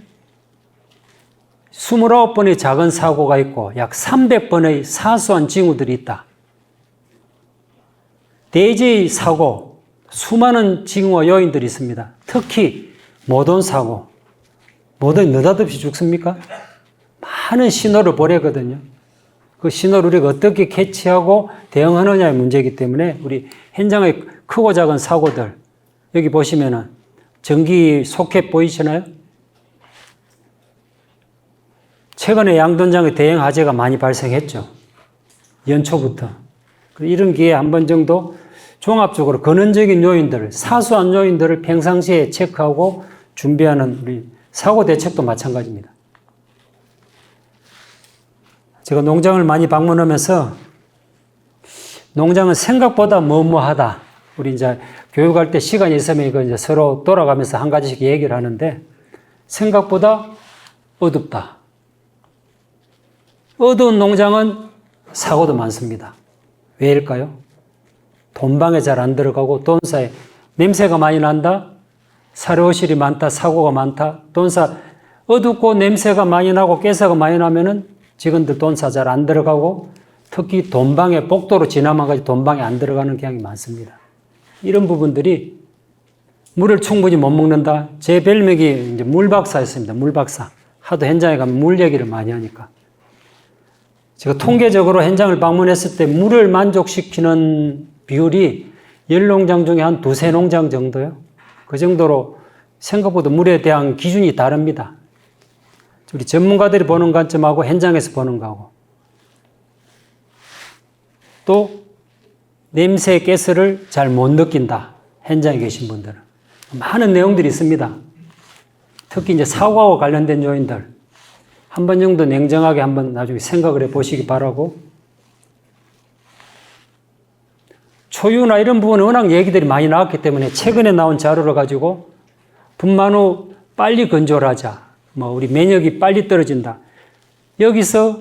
Speaker 1: 29번의 작은 사고가 있고 약 300번의 사소한 징후들이 있다. 대지의 사고, 수많은 징후와 요인들이 있습니다. 특히 모돈 사고. 모돈이 느닷없이 죽습니까? 많은 신호를 보내거든요. 그 신호를 우리가 어떻게 캐치하고 대응하느냐의 문제이기 때문에 우리 현장의 크고 작은 사고들, 여기 보시면은 전기 소켓 보이시나요? 최근에 양돈장의 대형 화재가 많이 발생했죠. 연초부터. 이런 기회에 한 번 정도 종합적으로 근원적인 요인들을, 사소한 요인들을 평상시에 체크하고 준비하는 우리 사고 대책도 마찬가지입니다. 제가 농장을 많이 방문하면서 농장은 생각보다 뭐뭐하다. 우리 이제 교육할 때 시간이 있으면 이거 이제 서로 돌아가면서 한 가지씩 얘기를 하는데 생각보다 어둡다. 어두운 농장은 사고도 많습니다. 왜일까요? 돈방에 잘 안 들어가고 돈사에 냄새가 많이 난다. 사료실이 많다. 사고가 많다. 돈사 어둡고 냄새가 많이 나고 깨사가 많이 나면은 직원들 돈사 잘 안 들어가고 특히 돈방에 복도로 지나만 가지고 돈방에 안 들어가는 경향이 많습니다. 이런 부분들이 물을 충분히 못 먹는다. 제 별명이 이제 물박사였습니다. 물박사. 하도 현장에 가면 물 얘기를 많이 하니까. 제가 통계적으로 현장을 방문했을 때 물을 만족시키는 비율이 10농장 중에 한 두세 농장 정도요. 그 정도로 생각보다 물에 대한 기준이 다릅니다. 우리 전문가들이 보는 관점하고 현장에서 보는 거하고. 또 냄새, 가스를 잘 못 느낀다. 현장에 계신 분들은. 많은 내용들이 있습니다. 특히 이제 사고와 관련된 요인들. 한 번 정도 냉정하게 한번 나중에 생각을 해 보시기 바라고. 초유나 이런 부분은 워낙 얘기들이 많이 나왔기 때문에 최근에 나온 자료를 가지고 분만 후 빨리 건조를 하자. 우리 면역이 빨리 떨어진다. 여기서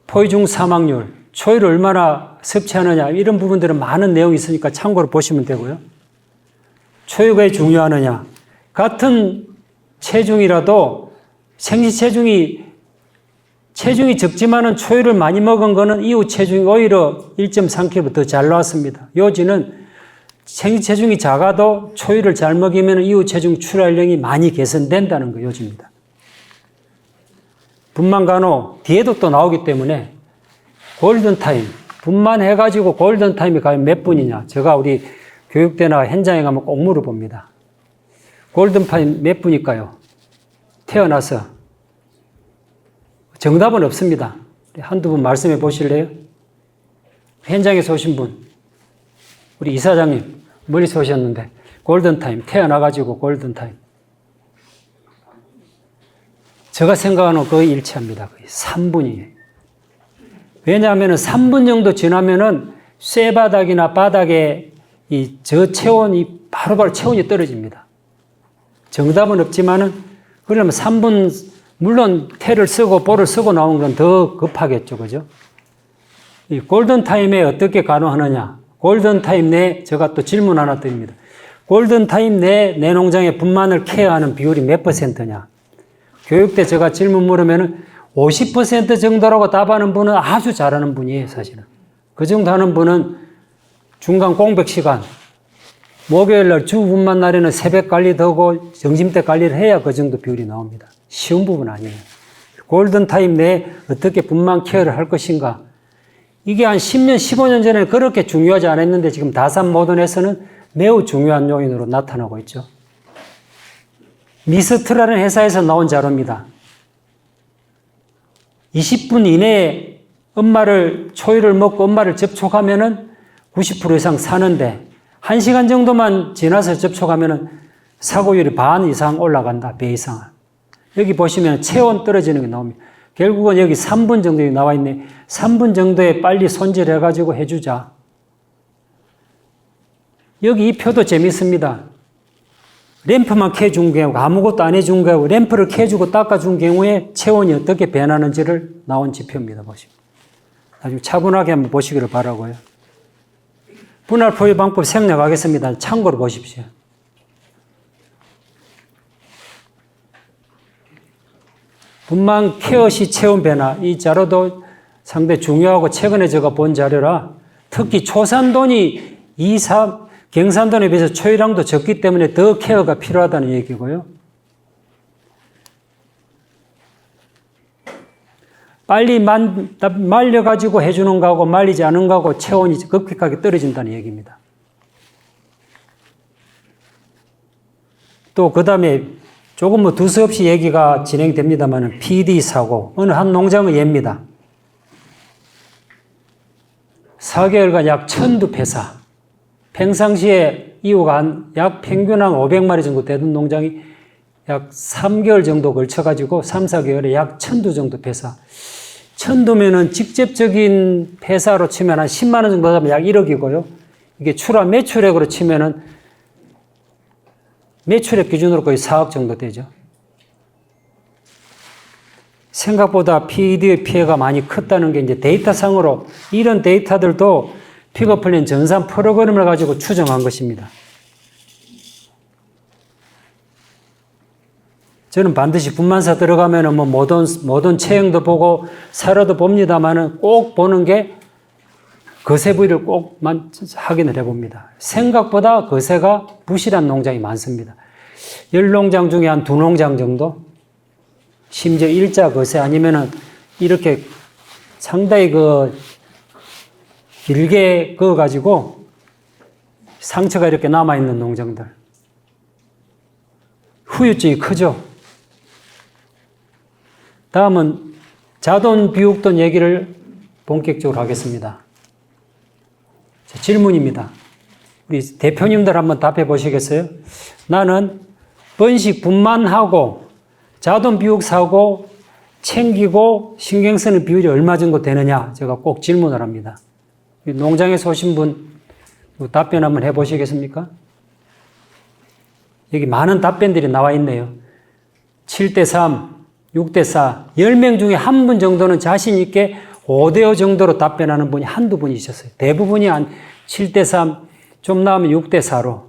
Speaker 1: 포유중 사망률, 초유를 얼마나 섭취하느냐 이런 부분들은 많은 내용이 있으니까 참고로 보시면 되고요. 초유가 왜 중요하느냐. 같은 체중이라도 생시 체중이 적지만은 초유를 많이 먹은 거는 이후 체중이 오히려 1.3kg 더 잘 나왔습니다. 요지는 생시 체중이 작아도 초유를 잘 먹이면 이후 체중 출하율이 많이 개선된다는 거 요지입니다. 분만 간호 뒤에도 또 나오기 때문에 골든타임, 분만해가지고 골든타임이 과연 몇 분이냐. 제가 우리 교육대나 현장에 가면 꼭 물어봅니다. 골든타임 몇 분일까요? 태어나서. 정답은 없습니다. 한두 분 말씀해 보실래요? 현장에서 오신 분. 우리 이사장님, 멀리서 오셨는데, 골든타임, 태어나가지고 골든타임. 제가 생각하는 거의 일치합니다. 거의 3분이에요. 왜냐하면 3분 정도 지나면은 쇠바닥이나 바닥에 저 체온이 바로바로 체온이 떨어집니다. 정답은 없지만은, 그러려면 3분, 물론 태를 쓰고 볼을 쓰고 나온 건 더 급하겠죠. 그죠? 이 골든타임에 어떻게 간호하느냐. 골든타임 내에 제가 또 질문 하나 드립니다. 골든타임 내 농장의 분만을 케어하는 비율이 몇 %냐? 교육 때 제가 질문 물으면은 50% 정도라고 답하는 분은 아주 잘하는 분이에요, 사실은. 그 정도 하는 분은 중간 공백 시간, 목요일 날 주 분만 날에는 새벽 관리도 하고 점심때 관리를 해야 그 정도 비율이 나옵니다. 쉬운 부분 아니에요. 골든타임 내에 어떻게 분만 케어를 할 것인가. 이게 한 10년, 15년 전에 그렇게 중요하지 않았는데 지금 다산 모던에서는 매우 중요한 요인으로 나타나고 있죠. 미스트라는 회사에서 나온 자료입니다. 20분 이내에 초유를 먹고 엄마를 접촉하면은 90% 이상 사는데 1시간 정도만 지나서 접촉하면은 사고율이 반 이상 올라간다, 배 이상. 여기 보시면 체온 떨어지는 게 나옵니다. 결국은 여기 3분 정도 나와 있네. 3분 정도에 빨리 손질해가지고 해주자. 여기 이 표도 재밌습니다. 램프만 켜준 경우, 아무것도 안 해준 경우, 램프를 켜주고 닦아준 경우에 체온이 어떻게 변하는지를 나온 지표입니다. 보시면. 나중에 차분하게 한번 보시기를 바라고요. 분할 포유 방법 생략하겠습니다. 참고로 보십시오. 분만 케어 시 체온 변화, 이 자료도 상당히 중요하고 최근에 제가 본 자료라 특히 초산돈이 경산돈에 비해서 초유량도 적기 때문에 더 케어가 필요하다는 얘기고요. 빨리 말려가지고 해주는 거하고 말리지 않은 거하고 체온이 급격하게 떨어진다는 얘기입니다. 또 그 다음에 조금 뭐 두서없이 얘기가 진행됩니다만 PD 사고, 어느 한 농장의 예입니다. 4개월간 약 1000두 폐사. 평상시에 이후가 약 평균 한 500마리 정도 되던 농장이 약 3개월 정도 걸쳐가지고 3, 4개월에 약 1000두 정도 폐사. 1000두면은 직접적인 폐사로 치면 한 10만원 정도 하면 약 1억이고요. 이게 매출액으로 치면은 매출액 기준으로 거의 4억 정도 되죠. 생각보다 PED의 피해가 많이 컸다는 게 이제 데이터상으로 이런 데이터들도 픽업플랜 전산 프로그램을 가지고 추정한 것입니다. 저는 반드시 분만사 들어가면은 뭐 모든 체형도 보고 사료도 봅니다만은 꼭 보는 게 거세 부위를 꼭만 확인을 해봅니다. 생각보다 거세가 부실한 농장이 많습니다. 10농장 중에 한 2농장 정도? 심지어 일자 거세 아니면은 이렇게 상당히 길게 그어가지고 상처가 이렇게 남아있는 농장들. 후유증이 크죠? 다음은 자돈 비육돈 얘기를 본격적으로 하겠습니다. 질문입니다. 우리 대표님들 한번 답해 보시겠어요? 나는 번식 분만하고 자돈 비육 사고 챙기고 신경 쓰는 비율이 얼마 정도 되느냐? 제가 꼭 질문을 합니다. 농장에서 오신 분 답변 한번 해 보시겠습니까? 여기 많은 답변들이 나와 있네요. 7대3, 6대4, 10명 중에 한 분 정도는 자신 있게 5대5 정도로 답변하는 분이 한두 분이 있었어요. 대부분이 한 7대3, 좀 나오면 6대4로.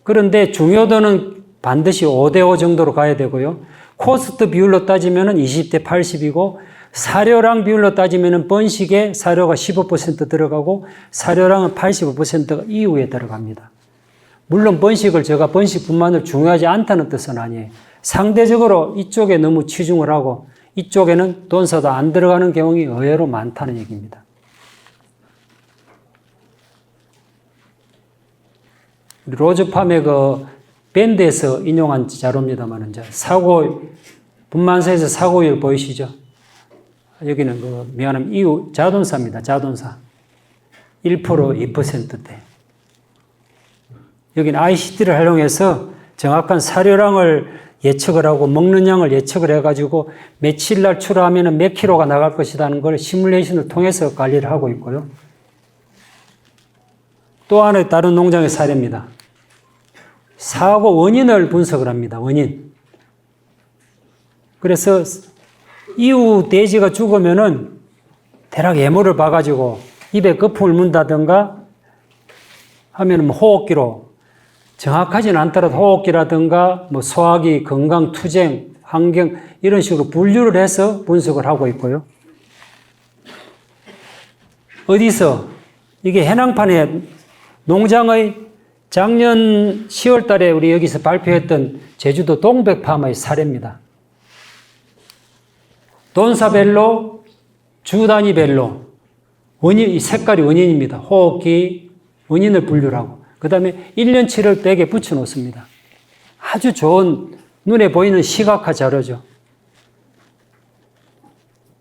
Speaker 1: 그런데 중요도는 반드시 5대5 정도로 가야 되고요. 코스트 비율로 따지면 20대 80이고 사료량 비율로 따지면 번식에 사료가 15% 들어가고 사료량은 85%가 이후에 들어갑니다. 물론 제가 번식뿐만을 중요하지 않다는 뜻은 아니에요. 상대적으로 이쪽에 너무 치중을 하고 이쪽에는 돈사도 안 들어가는 경우가 의외로 많다는 얘기입니다. 로즈팜의 밴드에서 인용한 자료입니다만, 분만사에서 사고율 보이시죠? 여기는 미안하면 이후 자동사입니다. 자동사. 1%, 2%대. 여기는 ICT를 활용해서 정확한 사료량을 예측을 하고 먹는 양을 예측을 해가지고 며칠 날 출하하면 몇 킬로가 나갈 것이라는 걸 시뮬레이션을 통해서 관리를 하고 있고요. 또 하나의 다른 농장의 사례입니다. 사고 원인을 분석을 합니다. 원인. 그래서 이후 돼지가 죽으면은 대략 예모를 봐가지고 입에 거품을 문다든가 하면은 호흡기로 정확하지는 않더라도 호흡기라든가 뭐 소화기, 건강, 투쟁, 환경 이런 식으로 분류를 해서 분석을 하고 있고요. 어디서 이게 해낭판에 농장의 작년 10월 달에 우리 여기서 발표했던 제주도 동백팜의 사례입니다. 돈사별로, 주 단위별로 원인, 이 색깔이 원인입니다. 호흡기 원인을 분류를 하고 그 다음에 1년치를 벽에 붙여 놓습니다. 아주 좋은 눈에 보이는 시각화 자료죠.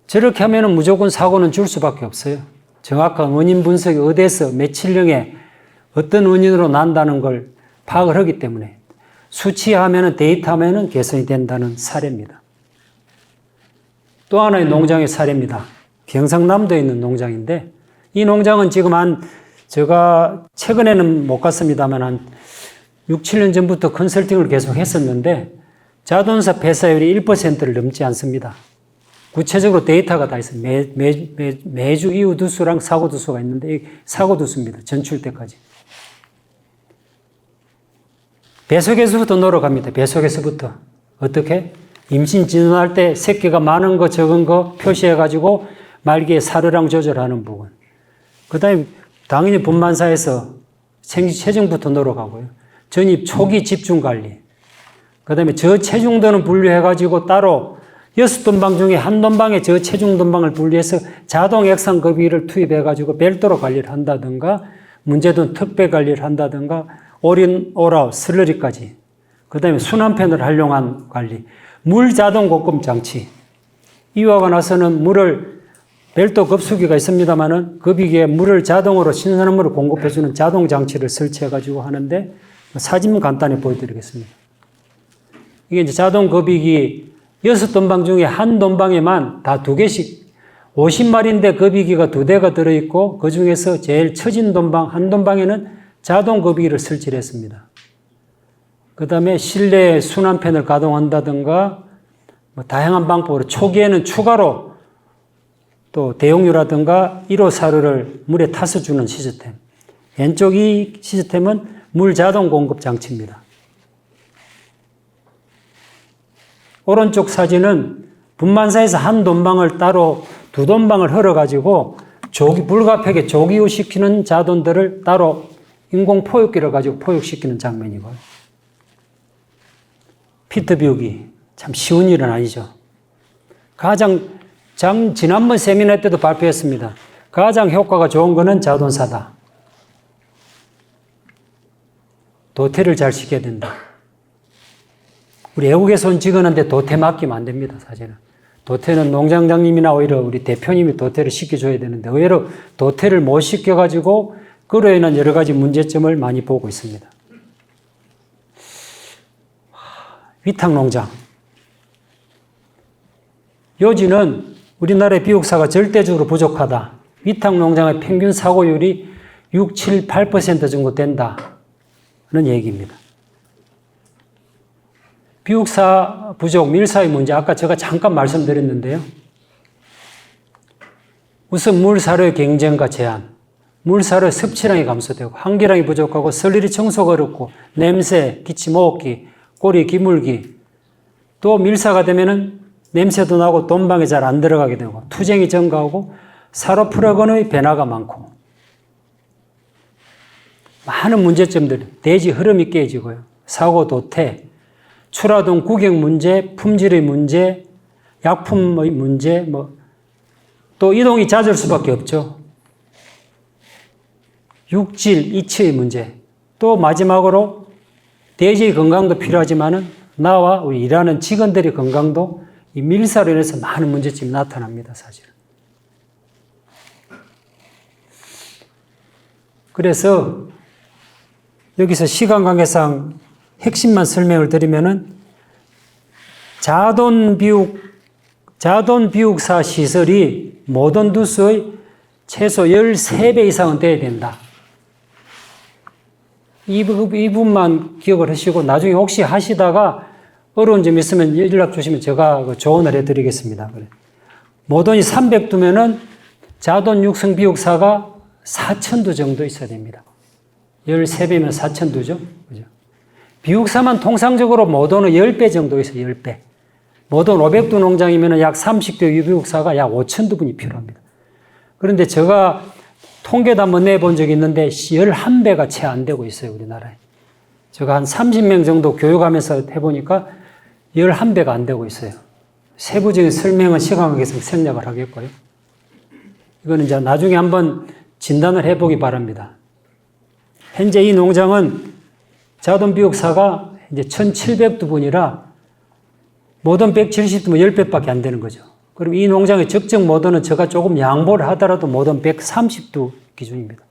Speaker 1: 저렇게 하면 무조건 사고는 줄 수밖에 없어요. 정확한 원인 분석이 어디에서 며칠령에 어떤 원인으로 난다는 걸 파악을 하기 때문에 수치하면 데이터하면 개선이 된다는 사례입니다. 또 하나의 농장의 사례입니다. 경상남도에 있는 농장인데 이 농장은 지금 제가 최근에는 못 갔습니다만 한 6, 7년 전부터 컨설팅을 계속 했었는데 자동차 폐사율이 1%를 넘지 않습니다. 구체적으로 데이터가 다 있어요. 매주 이후 두수랑 사고 두수가 있는데 사고 두수입니다. 전출 때까지. 배속에서부터 놀아갑니다. 배속에서부터. 어떻게? 임신 진원할 때 새끼가 많은 거 적은 거 표시해가지고 말기에 사료량 조절하는 부분. 그 다음에 당연히 분만사에서 체중부터 놀아가고요. 전입 초기 집중 관리. 그 다음에 저체중도는 분류해가지고 따로 6돈방 중에 한 돈방에 저체중 돈방을 분리해서 자동 액상급이를 투입해가지고 별도로 관리를 한다든가 문제돈 특별 관리를 한다든가 올인, 올아웃, 슬러리까지. 그 다음에 순환팬을 활용한 관리. 물 자동 공급 장치. 이와가 나서는 물을 별도 급수기가 있습니다만은 급이기에 물을 자동으로 신선한 물을 공급해주는 자동 장치를 설치해가지고 하는데 사진 간단히 보여드리겠습니다. 이게 이제 자동 급이기 6돈방 중에 한 돈방에만 다 2개씩 50마리인데 급이기가 2대가 들어있고 그 중에서 제일 처진 돈방 한 돈방에는 자동 급이기를 설치를 했습니다. 그 다음에 실내 순환팬을 가동한다든가 뭐 다양한 방법으로 초기에는 추가로 또 대용유라든가 1호 사료를 물에 타서 주는 시스템. 왼쪽 이 시스템은 물 자동 공급 장치입니다. 오른쪽 사진은 분만사에서 한 돈방을 따로 2돈방을 헐어가지고 불가피하게 조기유시키는 자돈들을 따로 인공 포육기를 가지고 포육시키는 장면이고요. 피트 비우기. 참 쉬운 일은 아니죠. 지난번 세미나 때도 발표했습니다. 가장 효과가 좋은 거는 자돈사다. 도태를 잘 시켜야 된다. 우리 외국에서 온 직원한테 도태 맡기면 안 됩니다, 사실은. 도태는 농장장님이나 오히려 우리 대표님이 도태를 시켜줘야 되는데 의외로 도태를 못 시켜가지고 그로 인한 여러 가지 문제점을 많이 보고 있습니다. 위탁농장. 요지는 우리나라의 비육사가 절대적으로 부족하다. 위탁농장의 평균 사고율이 6, 7, 8% 정도 된다는 얘기입니다. 비육사 부족, 밀사의 문제 아까 제가 잠깐 말씀드렸는데요. 우선 물사료의 경쟁과 제한, 물사료의 섭취량이 감소되고 환기량이 부족하고 설일이 청소가 어렵고 냄새, 기침, 호흡기, 꼬리, 기물기 또 밀사가 되면은 냄새도 나고 돈방에 잘 안 들어가게 되고 투쟁이 증가하고 사료프라곤의 변화가 많고 많은 문제점들, 대지 흐름이 깨지고요. 사고 도태, 출하동 구경 문제, 품질의 문제, 약품의 문제, 또 이동이 잦을 수밖에 없죠. 육질, 이치의 문제. 또 마지막으로 대지의 건강도 필요하지만은 나와 우리 일하는 직원들의 건강도 이 밀사로 인해서 많은 문제점이 나타납니다, 사실은. 그래서 여기서 시간 관계상 핵심만 설명을 드리면은 자돈 비육사 시설이 모든 두수의 최소 13배 이상은 돼야 된다. 이 부분만 기억을 하시고 나중에 혹시 하시다가 어려운 점 있으면 연락 주시면 제가 조언을 해드리겠습니다. 모돈이 300 두면은 자돈 육성 비육사가 4,000두 정도 있어야 됩니다. 13배면 4,000두죠. 그죠? 비육사만 통상적으로 모돈은 10배 정도 있어요. 10배. 모돈 500두 농장이면 약 30대 유비육사가 약 5,000두분이 필요합니다. 그런데 제가 통계도 한번 내본 적이 있는데 11배가 채 안 되고 있어요. 우리나라에. 제가 한 30명 정도 교육하면서 해보니까 11배가 안 되고 있어요. 세부적인 설명은 시간 관계상 생략을 하겠고요. 이거는 이제 나중에 한번 진단을 해보기 바랍니다. 현재 이 농장은 자돈 비육사가 이제 1,700두분이라 모돈 170두 10배밖에 안 되는 거죠. 그럼 이 농장의 적정 모돈은 제가 조금 양보를 하더라도 모돈 130두 기준입니다.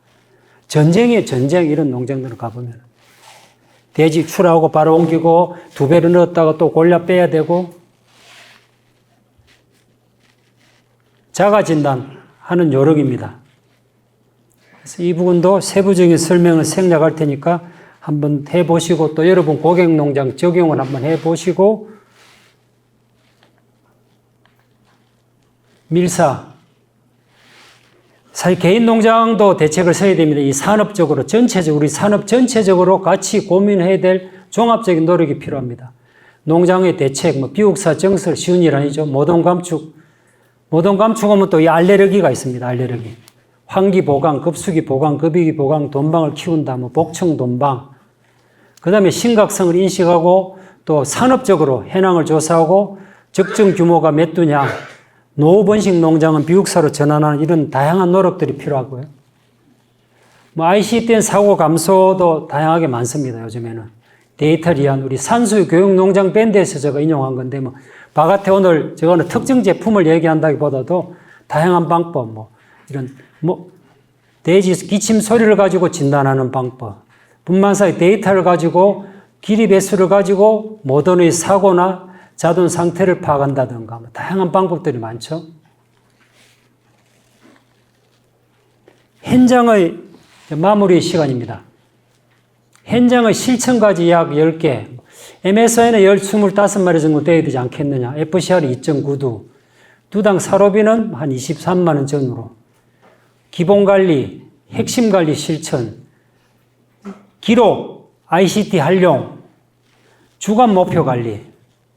Speaker 1: 전쟁이에요, 전쟁. 이런 농장들을 가보면. 돼지 출하하고 바로 옮기고 2배를 넣었다가 또 골라 빼야 되고 자가 진단하는 요령입니다. 그래서 이 부분도 세부적인 설명을 생략할 테니까 한번 해보시고 또 여러분 고객 농장 적용을 한번 해보시고 밀사. 사실 개인 농장도 대책을 써야 됩니다. 이 산업적으로, 전체적으로, 우리 산업 전체적으로 같이 고민해야 될 종합적인 노력이 필요합니다. 농장의 대책, 비육사 정설 쉬운 일 아니죠. 모돈 감축. 모돈 감축하면 또 이 알레르기가 있습니다. 알레르기. 환기 보강, 급수기 보강, 급이기 보강, 돈방을 키운다. 복청 돈방. 그 다음에 심각성을 인식하고 또 산업적으로 현황을 조사하고 적정 규모가 몇 두냐. 노후번식 농장은 비육사로 전환하는 이런 다양한 노력들이 필요하고요. ICTN 사고 감소도 다양하게 많습니다. 요즘에는. 데이터를 위한 우리 산수유 교육 농장 밴드에서 제가 인용한 건데 바깥에 오늘 제가 오늘 특정 제품을 얘기한다기보다도 다양한 방법, 이런 돼지 기침 소리를 가지고 진단하는 방법, 분만사의 데이터를 가지고 길이 배수를 가지고 모돈의 사고나 자돈 상태를 파악한다든가 다양한 방법들이 많죠. 현장의 마무리 시간입니다. 현장의 실천까지 약 10개, MSI는 25마리 정도 돼야 되지 않겠느냐. FCR이 2.9두, 두당 사료비는 한 23만 원 전후로, 기본관리, 핵심관리 실천, 기록, ICT 활용, 주간 목표 관리,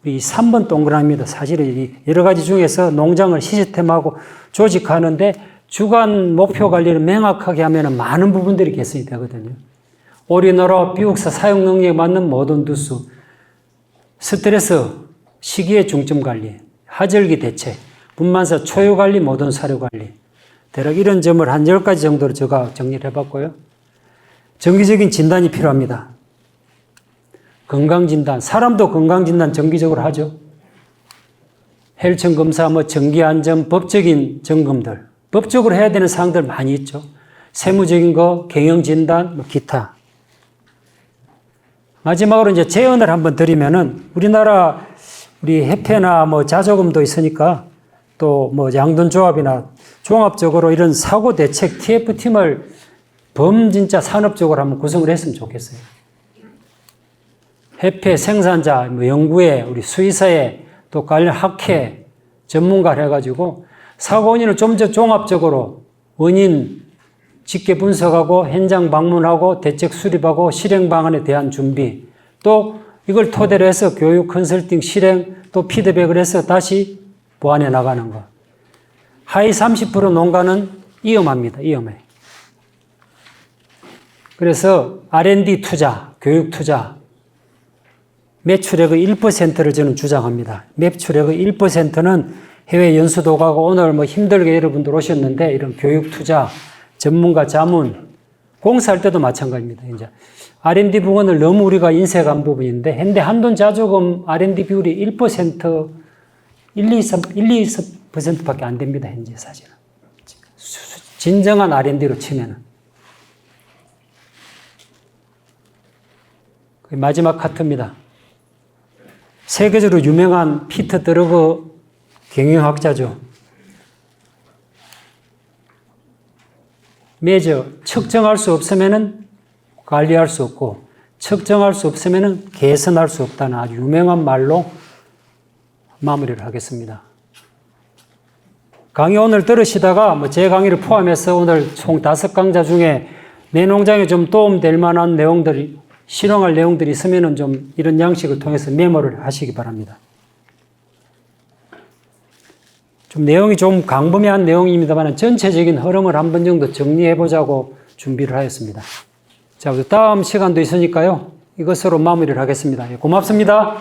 Speaker 1: 이 3번 동그라미입니다. 사실은 여러 가지 중에서 농장을 시스템하고 조직하는데 주간 목표 관리를 명확하게 하면 많은 부분들이 개선이 되거든요. 올인원으로 비육사 사용 능력에 맞는 모든 두수, 스트레스, 시기의 중점 관리, 하절기 대책, 분만사 초유 관리, 모든 사료 관리. 대략 이런 점을 한 10가지 정도로 제가 정리를 해봤고요. 정기적인 진단이 필요합니다. 건강진단, 사람도 건강진단 정기적으로 하죠. 혈청 검사, 정기안전, 법적인 점검들. 법적으로 해야 되는 사항들 많이 있죠. 세무적인 거, 경영진단, 기타. 마지막으로 이제 제언을 한번 드리면은 우리나라 우리 협회나 자조금도 있으니까 또 양돈조합이나 종합적으로 이런 사고 대책 TF팀을 진짜 산업적으로 한번 구성을 했으면 좋겠어요. 협회, 생산자, 연구회, 우리 수의사회, 또 관련 학회, 전문가를 해가지고 사고 원인을 좀 더 종합적으로 원인 직계 분석하고 현장 방문하고 대책 수립하고 실행 방안에 대한 준비, 또 이걸 토대로 해서 교육, 컨설팅, 실행, 또 피드백을 해서 다시 보완해 나가는 것. 하위 30% 농가는 위험합니다. 위험해. 그래서 R&D 투자, 교육 투자, 매출액의 1%를 저는 주장합니다. 매출액의 1%는 해외 연수도 가고 오늘 힘들게 여러분들 오셨는데 이런 교육 투자, 전문가 자문, 공사할 때도 마찬가지입니다. 이제 R&D 부분을 너무 우리가 인색한 부분인데 현대 한돈 자조금 R&D 비율이 1%, 2%밖에 안 됩니다. 현재 사실은. 진정한 R&D로 치면은. 마지막 카트입니다. 세계적으로 유명한 피터 드러그 경영학자죠. 매저 측정할 수 없으면은 관리할 수 없고 측정할 수 없으면은 개선할 수 없다는 아주 유명한 말로 마무리를 하겠습니다. 강의 오늘 들으시다가 제 강의를 포함해서 오늘 총 5강좌 중에 내 농장에 좀 도움될 만한 내용들이 실용할 내용들이 있으면은 좀 이런 양식을 통해서 메모를 하시기 바랍니다. 좀 내용이 좀 광범위한 내용입니다만 전체적인 흐름을 한 번 정도 정리해 보자고 준비를 하였습니다. 자, 다음 시간도 있으니까요. 이것으로 마무리를 하겠습니다. 고맙습니다.